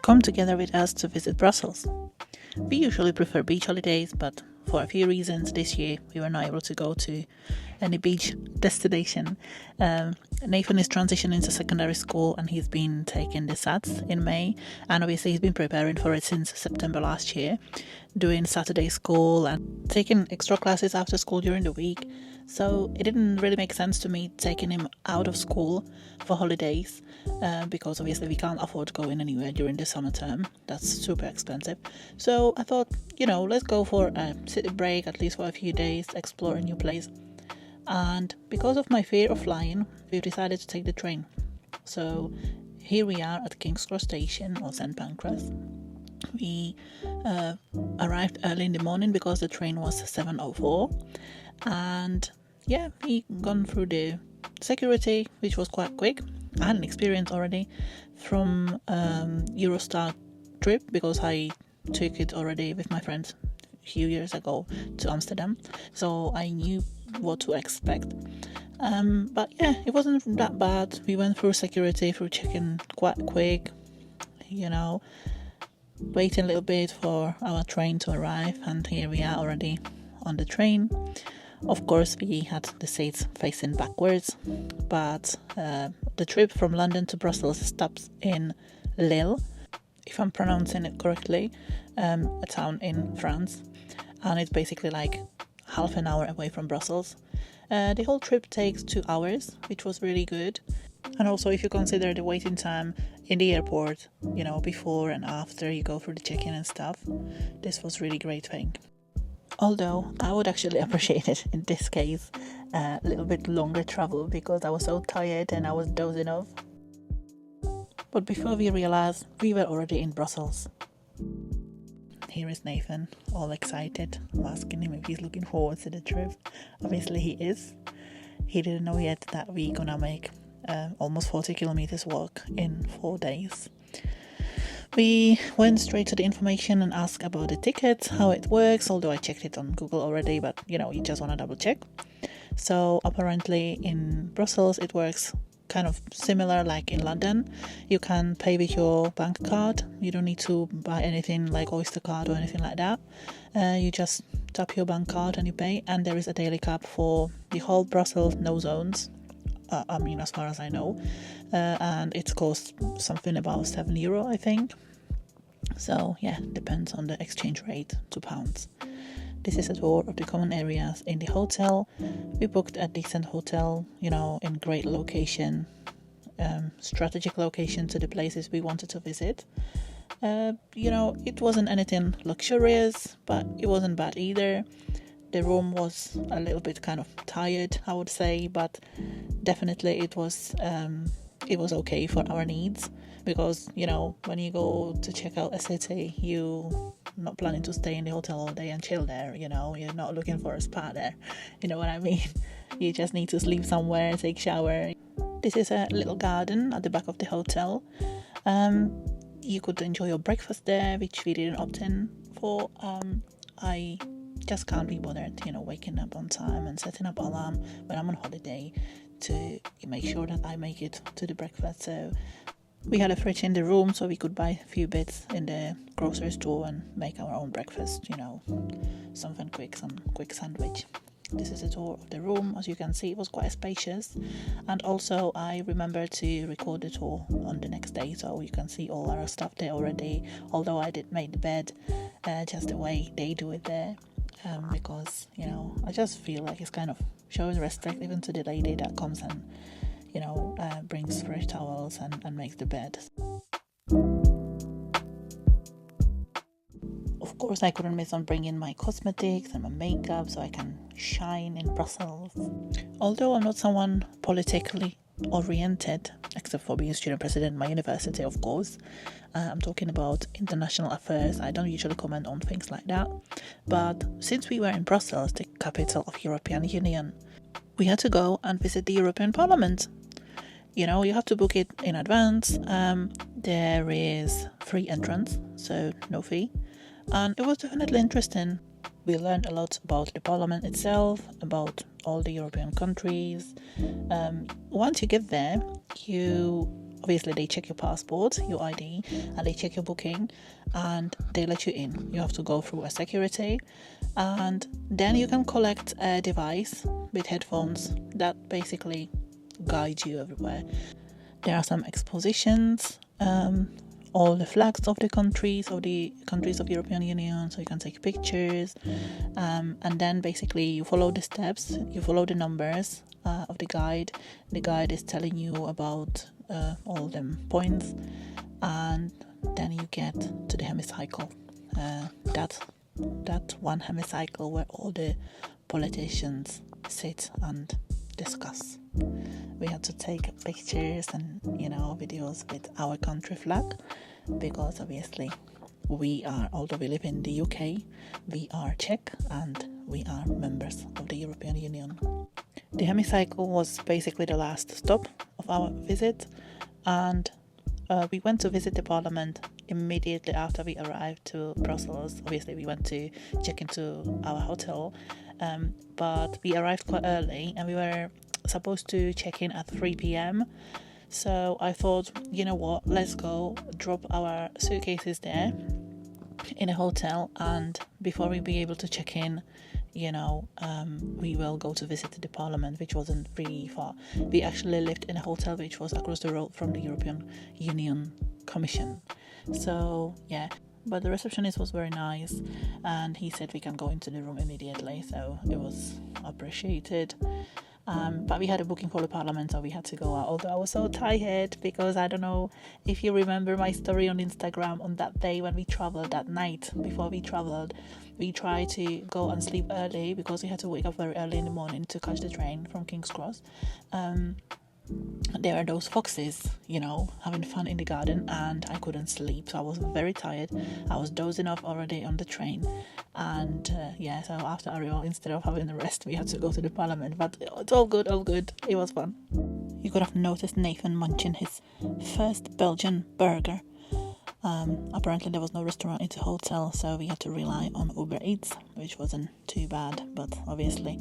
Come together with us to visit Brussels. We usually prefer beach holidays, but for a few reasons this year we were not able to go to any beach destination. Nathan is transitioning to secondary school and he's been taking the SATs in May, and obviously he's been preparing for it since September last year, doing Saturday school and taking extra classes after school during the week. So it didn't really make sense to me taking him out of school for holidays, because obviously we can't afford going anywhere during the summer term. That's super expensive. So I thought, let's go for a city break, at least for a few days, explore a new place. And because of my fear of flying, we've decided to take the train. So here we are at King's Cross Station, or St. Pancras. We arrived early in the morning because the train was 7:04, and we gone through the security, which was quite quick. I had an experience already from Eurostar trip because I took it already with my friends a few years ago to Amsterdam, so I knew what to expect. But it wasn't that bad. We went through security, through check-in quite quick, waiting a little bit for our train to arrive, and here we are already on the train. Of course, we had the seats facing backwards, but the trip from London to Brussels stops in Lille, if I'm pronouncing it correctly, a town in France, and it's basically like half an hour away from Brussels. The whole trip takes 2 hours, which was really good. And also, if you consider the waiting time in the airport, before and after you go through the check-in and stuff, this was really great thing. Although I would actually appreciate it in this case a little bit longer travel, because I was so tired and I was dozing off. But before we realized, we were already in Brussels. Here is Nathan, all excited. I'm asking him if he's looking forward to the trip. Obviously he is. He didn't know yet that we're gonna make almost 40 kilometers walk in 4 days. We went straight to the information and asked about the tickets, how it works, although I checked it on Google already, but you just want to double check. So apparently in Brussels it works kind of similar like in London. You can pay with your bank card. You don't need to buy anything like Oyster card or anything like that. You just tap your bank card and you pay, and there is a daily cap for the whole Brussels, no zones. As far as I know, and it costs something about €7, I think. So depends on the exchange rate to pounds. This is a tour of the common areas in the hotel. We booked a decent hotel, in great location, strategic location to the places we wanted to visit. It wasn't anything luxurious, but it wasn't bad either. The room was a little bit kind of tired, I would say, but definitely it was okay for our needs, because when you go to check out a city, you're not planning to stay in the hotel all day and chill there. You're not looking for a spa there. You know what I mean? You just need to sleep somewhere, take shower. This is a little garden at the back of the hotel. You could enjoy your breakfast there, which we didn't opt in for. I just can't be bothered, waking up on time and setting up alarm when I'm on holiday to make sure that I make it to the breakfast. So we had a fridge in the room, so we could buy a few bits in the grocery store and make our own breakfast, something quick, some quick sandwich. This is a tour of the room. As you can see, it was quite spacious, and also I remember to record the tour on the next day, so you can see all our stuff there already, although I did make the bed just the way they do it there. Because I just feel like it's kind of showing respect even to the lady that comes and brings fresh towels and makes the bed. Of course, I couldn't miss on bringing my cosmetics and my makeup so I can shine in Brussels. Although I'm not someone politically oriented, except for being student president in my university, of course. I'm talking about international affairs. I don't usually comment on things like that. But since we were in Brussels, the capital of European Union, we had to go and visit the European Parliament. You have to book it in advance. There is free entrance, so no fee. And it was definitely interesting. We learned a lot about the Parliament itself, about all the European countries. Once you get there, you obviously they check your passport, your ID, and they check your booking, and they let you in. You have to go through a security, and then you can collect a device with headphones that basically guide you everywhere. There are some expositions, all the flags of the countries of European Union, so you can take pictures, and then basically you follow the steps, you follow the numbers of the guide. The guide is telling you about all them points, and then you get to the hemicycle, that one hemicycle where all the politicians sit and discuss. We had to take pictures and videos with our country flag, because obviously although we live in the UK, we are Czech and we are members of the European Union. The hemicycle was basically the last stop of our visit, and we went to visit the parliament immediately after we arrived to Brussels. Obviously we went to check into our hotel, but we arrived quite early and we were supposed to check in at 3 p.m. So I thought, you know what, let's go drop our suitcases there in a hotel, and before we be able to check in, we will go to visit the parliament, which wasn't really far. We actually lived in a hotel which was across the road from the European Union Commission. So yeah, but the receptionist was very nice, and he said we can go into the room immediately, so it was appreciated. But we had a booking for the parliament, so we had to go out, although I was so tired, because I don't know if you remember my story on Instagram on that day when we traveled, that night before we traveled. We tried to go and sleep early because we had to wake up very early in the morning to catch the train from King's Cross. There are those foxes, having fun in the garden, and I couldn't sleep, so I was very tired. I was dozing off already on the train, and so after arrival, instead of having a rest, we had to go to the parliament, but it's all good, it was fun. You could have noticed Nathan munching his first Belgian burger. Apparently there was no restaurant in the hotel, so we had to rely on Uber Eats, which wasn't too bad, but obviously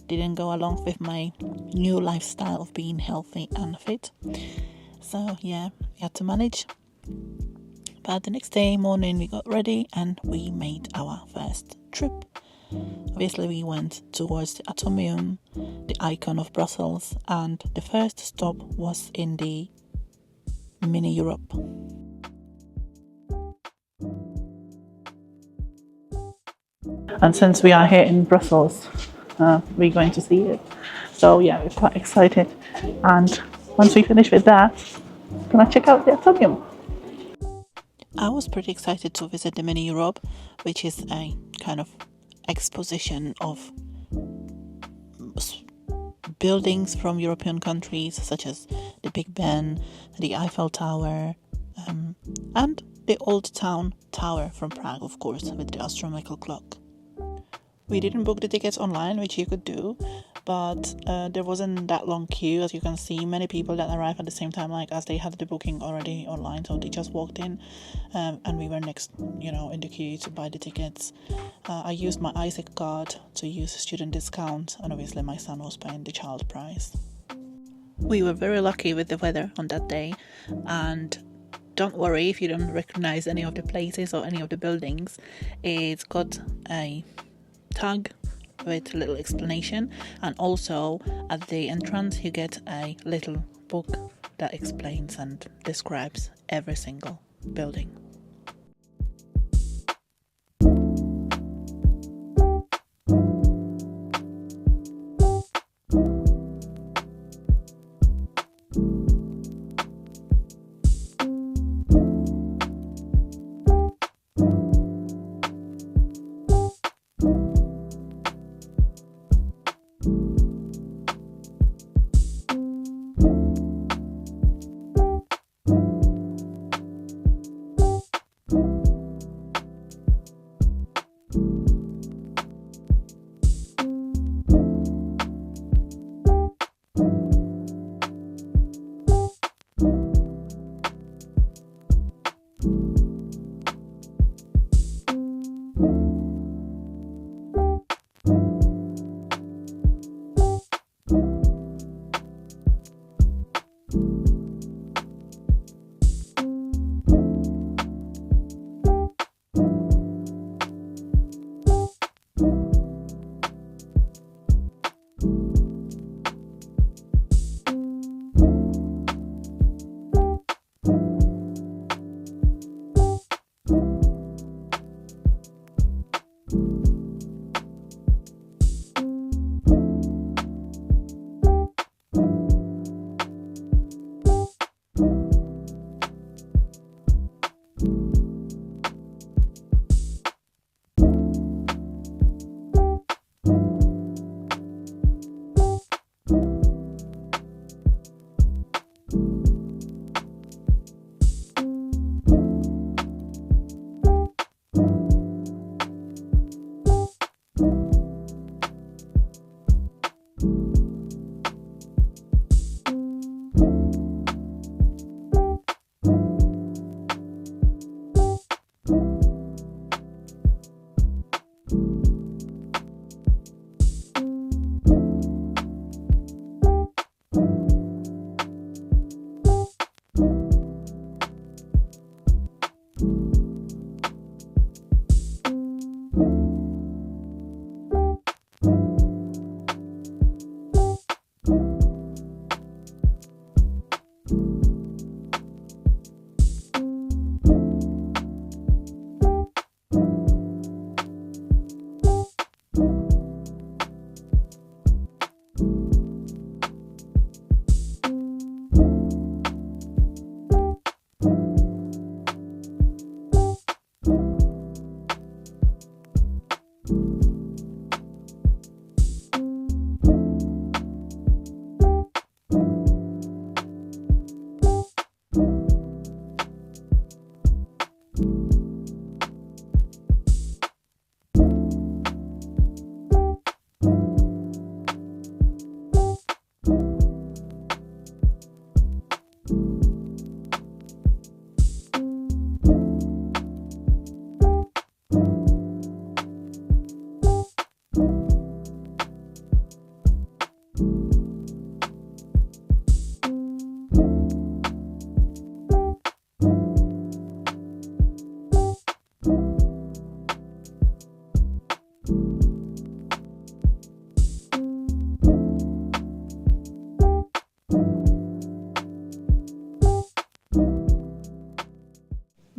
didn't go along with my new lifestyle of being healthy and fit. So yeah, we had to manage. But the next day morning we got ready and we made our first trip. Obviously we went towards the Atomium, the icon of Brussels, and the first stop was in the mini Europe. And since we are here in Brussels, we're going to see it. So yeah, we're quite excited. And once we finish with that, we're gonna check out the Atomium. I was pretty excited to visit the Mini Europe, which is a kind of exposition of buildings from European countries, such as the Big Ben, the Eiffel Tower, and the Old Town Tower from Prague, of course, with the astronomical clock. We didn't book the tickets online, which you could do, but there wasn't that long queue. As you can see, many people that arrived at the same time like us, they had the booking already online, so they just walked in, and we were next, in the queue to buy the tickets. I used my Isaac card to use student discount, and obviously my son was paying the child price. We were very lucky with the weather on that day, and don't worry if you don't recognize any of the places or any of the buildings. It's got a tag with a little explanation, and also at the entrance you get a little book that explains and describes every single building.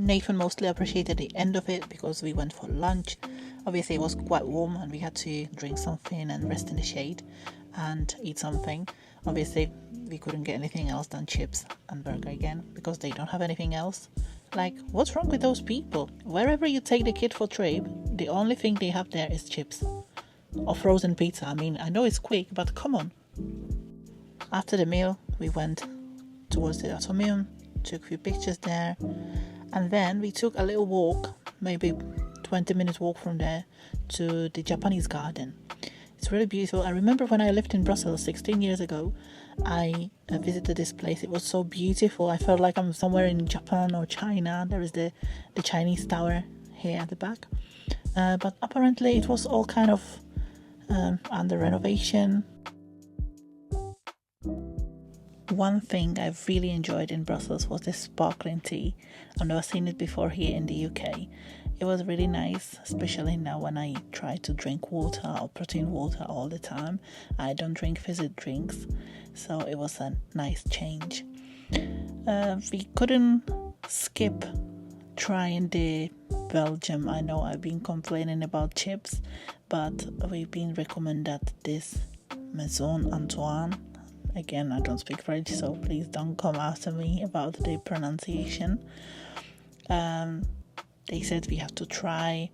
Nathan mostly appreciated the end of it because we went for lunch. Obviously it was quite warm and we had to drink something and rest in the shade and eat something. Obviously we couldn't get anything else than chips and burger again because they don't have anything else. Like, what's wrong with those people? Wherever you take the kid for trip, the only thing they have there is chips or frozen pizza. I mean, I know it's quick, but come on. After the meal we went towards the Atomium, took a few pictures there, and then we took a little walk, maybe 20-minute walk from there, to the Japanese garden. It's really beautiful. I remember when I lived in Brussels 16 years ago, I visited this place. It was so beautiful. I felt like I'm somewhere in Japan or China. There is the Chinese tower here at the back. But apparently it was all kind of under renovation. One thing I've really enjoyed in Brussels was this sparkling tea. I've never seen it before here in the UK. It was really nice, especially now when I try to drink water or protein water all the time. I don't drink fizzy drinks, so it was a nice change. We couldn't skip trying the Belgium. I know I've been complaining about chips, but we've been recommended this Maison Antoine. Again, I don't speak French, so please don't come after me about the pronunciation. They said we have to try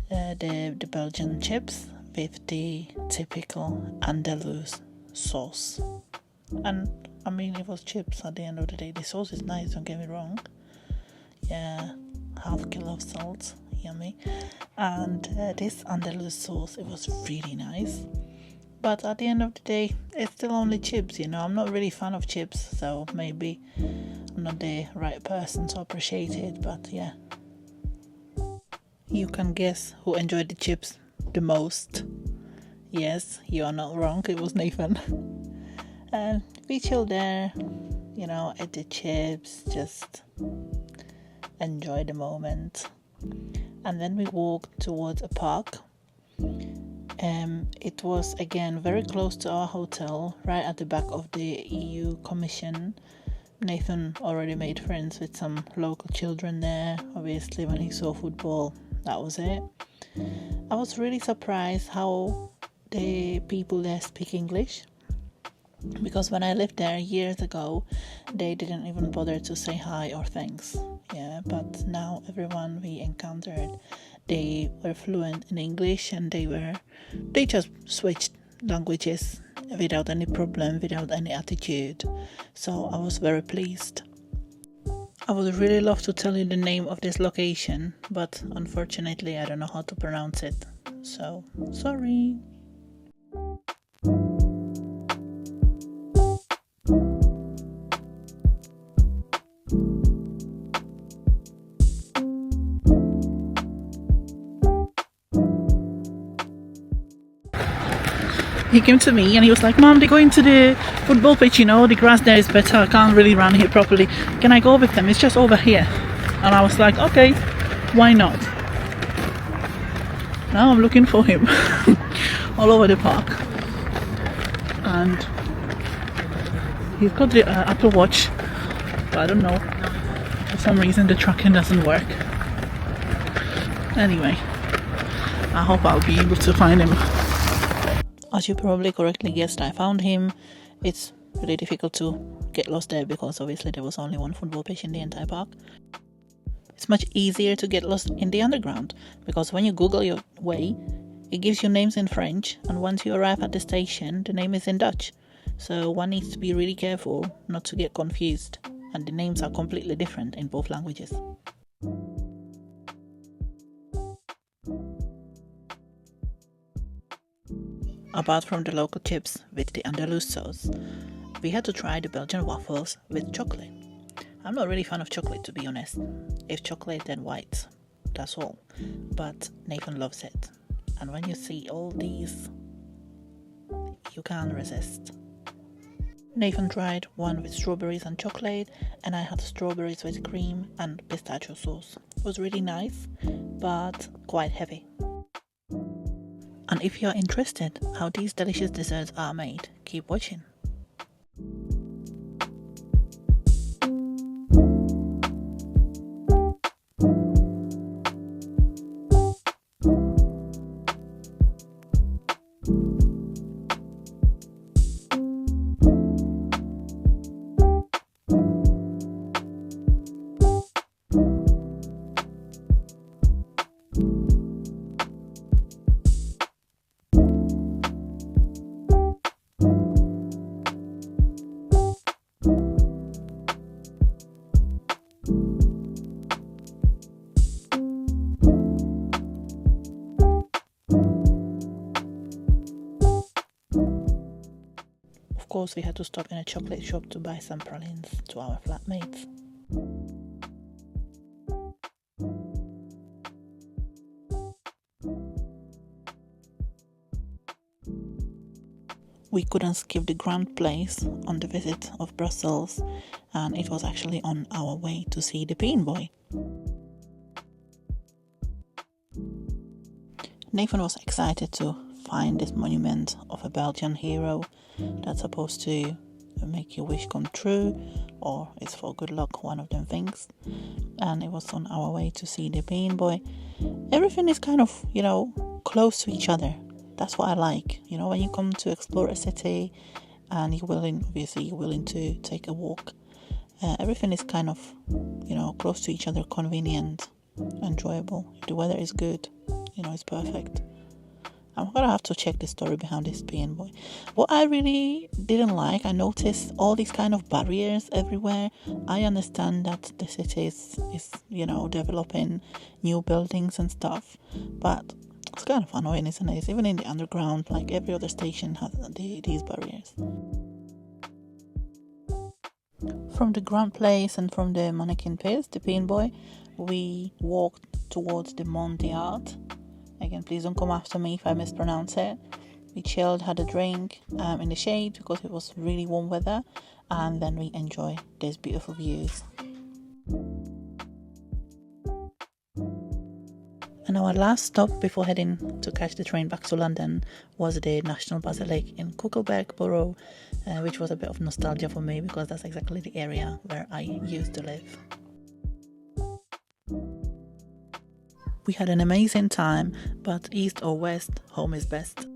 the Belgian chips with the typical Andalouse sauce. And I mean, it was chips at the end of the day. The sauce is nice, don't get me wrong. Yeah, half kilo of salt, yummy. And this Andalouse sauce, it was really nice. But at the end of the day, it's still only chips, you know. I'm not really a fan of chips, so maybe I'm not the right person to appreciate it, but yeah. You can guess who enjoyed the chips the most. Yes, you are not wrong, it was Nathan. And we chilled there, you know, ate the chips, just enjoy the moment. And then we walked towards a park. It was again very close to our hotel, right at the back of the EU Commission. Nathan already made friends with some local children there. Obviously, when he saw football, that was it. I was really surprised how the people there speak English, because when I lived there years ago, they didn't even bother to say hi or thanks. Yeah, but now everyone we encountered, they were fluent in English, and they just switched languages without any problem, without any attitude. So I was very pleased. I would really love to tell you the name of this location, but unfortunately I don't know how to pronounce it. So, sorry. He came to me and he was like, "Mom, they're going to the football pitch, you know, the grass there is better, I can't really run here properly. Can I go with them? It's just over here." And I was like, okay, why not? Now I'm looking for him all over the park. And he's got the Apple Watch, but I don't know, for some reason the tracking doesn't work. Anyway, I hope I'll be able to find him. As you probably correctly guessed, I found him. It's really difficult to get lost there because obviously there was only one football pitch in the entire park. It's much easier to get lost in the underground because when you Google your way, it gives you names in French, and once you arrive at the station, the name is in Dutch. So one needs to be really careful not to get confused, and the names are completely different in both languages. Apart from the local chips with the Andalouse sauce, we had to try the Belgian waffles with chocolate. I'm not really a fan of chocolate, to be honest. If chocolate, then white, that's all. But Nathan loves it. And when you see all these, you can't resist. Nathan tried one with strawberries and chocolate, and I had strawberries with cream and pistachio sauce. It was really nice, but quite heavy. And if you're interested how these delicious desserts are made, keep watching. course, we had to stop in a chocolate shop to buy some pralines to our flatmates. We couldn't skip the Grand Place on the visit of Brussels, and it was actually on our way to see the Bean Boy. Nathan was excited to find this monument of a Belgian hero that's supposed to make your wish come true, or it's for good luck, one of them things. And it was on our way to see the Bean Boy. Everything is kind of, close to each other. That's what I like. When you come to explore a city and you're willing to take a walk, everything is kind of, close to each other, convenient, enjoyable. If the weather is good, it's perfect. I'm gonna have to check the story behind this Bean Boy. What I really didn't like, I noticed all these kind of barriers everywhere. I understand that the city is developing new buildings and stuff, but it's kind of annoying, isn't it? Even in the underground, like every other station has these barriers. From the Grand Place and from the Manneken Pits, the Bean Boy, we walked towards the Mont. Again, please don't come after me if I mispronounce it. We chilled, had a drink in the shade because it was really warm weather, and then we enjoyed these beautiful views. And our last stop before heading to catch the train back to London was the National Basilica in Koekelberg borough, which was a bit of nostalgia for me because that's exactly the area where I used to live. We had an amazing time, but east or west, home is best.